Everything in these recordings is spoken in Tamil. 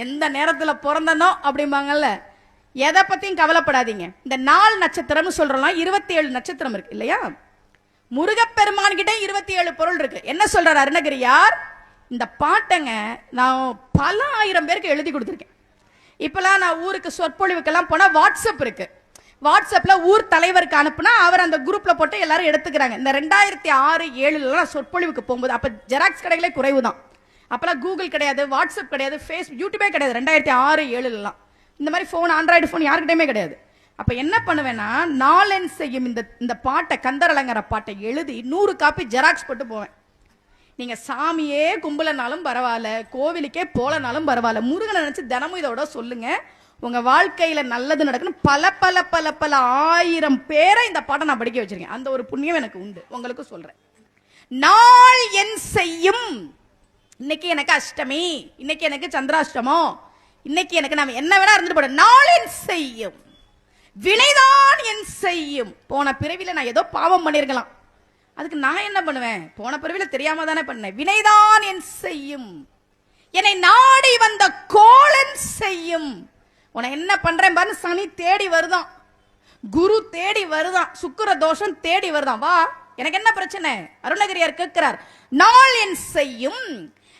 எந்த நேரத்துல பிறந்தனோ அப்படிம்பாங்கல்ல. எதை பத்தியும் கவலைப்படாதீங்க. இந்த 4 நட்சத்திரம் சொல்றோம், 27 நட்சத்திரம் இருக்கு இல்லையா? முருகப்பெருமான் கிட்ட 27 பொருள் இருக்கு. என்ன சொல்றாரு அருணகிரியார்? இந்த பாட்டங்க நான் பல ஆயிரம் பேருக்கு எழுதி கொடுத்துருக்கேன். இப்பெல்லாம் நான் ஊருக்கு சொற்பொழிவுக்கெல்லாம் போனா வாட்ஸ்அப் இருக்கு. வாட்ஸ்அப்ல ஊர் தலைவருக்கு அனுப்புனா அவர் அந்த குரூப்ல போட்டு எல்லாரும் எடுத்துக்கிறாங்க. இந்த 2006, 2007 சொற்பொழிவுக்கு போகும்போது அப்ப ஜெராக்ஸ் கடைகளே குறைவு தான். அப்பெல்லாம் கூகுள் கிடையாது, வாட்ஸ்அப் கிடையாது, ஃபேஸ்புக், யூடியூபே கிடையாது. 2006, 2007 இந்த மாதிரி போன், ஆண்ட்ராய்டு போன் யாருக்கிட்டயுமே கிடையாது. அப்ப என்ன பண்ணுவேன்னா, நாளென் செய்யும் இந்த பாட்டை, கந்தரலங்கர பாட்டை எழுதி 100 காப்பி ஜெராக்ஸ் போட்டு போவேன். நீங்க சாமியே கும்பலனாலும் பரவாயில்ல, கோவிலுக்கே போலனாலும் பரவாயில்ல, முருகனை நினைச்சு தினமும் இதோட சொல்லுங்க, உங்க வாழ்க்கையில நல்லது நடக்கணும். பல பல பல பல ஆயிரம் பேரை இந்த பாட்டை நான் படிக்க வச்சிருக்கேன். அந்த ஒரு புண்ணியம் எனக்கு உண்டு, உங்களுக்கு சொல்றேன். நாள் என் செய்யும், இன்னைக்கு எனக்கு அஷ்டமி, இன்னைக்கு எனக்கு சந்திராஷ்டமம், இன்னைக்கு எனக்கு நாம என்ன வேணா இருந்துட்டு போட, நாள் என் செய்யும், வினைதான் என் செய்யும். போன பிறவில நான் ஏதோ பாவம் பண்ணிருக்கலாம், அதுக்கு நான் என்ன பண்ணுவேன்? போன பிறவில தெரியாம தானே பண்ணேன். வினைதான் என் செய்யும், என்னை நாடி வந்த கோளன் செய்யும். உன என்ன பண்றேன் பாரு, சனி தேடி வருதான், குரு தேடி வருதான், சுக்கிர தோஷம் தேடி வருதான், வா எனக்கு என்ன பிரச்சனை? அருணகிரியார் கேட்கிறார், நாள் என் செய்யும்,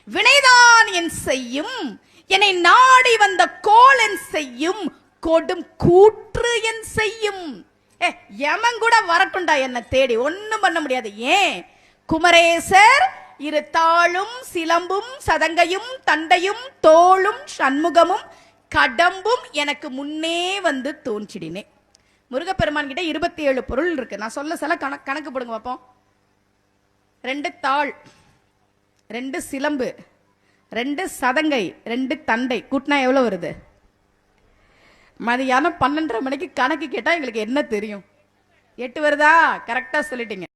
வினைதான் என் செய்யும், என்னை நாடி வந்த கோளன் செய்யும், கொடும் கூற்று என் செய்யும். யமன் கூட வரட்டுண்டா என்ன தேடி, ஒண்ணும் பண்ண முடியாது. ஏன்? குமரேசர் இரு தாளும் சிலம்பும் சதங்கையும் தண்டையும் தோளும் சண்முகமும் கடம்பும் எனக்கு முன்னே வந்து தோன்றிடினே. முருகப்பெருமான் கிட்ட 27 பொருள் இருக்கு. நான் சொல்ல சில கணக்கு போடுங்க பார்ப்போம். 2 தாள், 2 சிலம்பு, 2 சதங்கை, 2 தண்டை, கூட்டினா எவ்வளவு வருது? மதியானம் 12:30 மணிக்கு கணக்கு கேட்டா எங்களுக்கு என்ன தெரியும்? 8 வருதா? கரெக்டா சொல்லிட்டீங்க.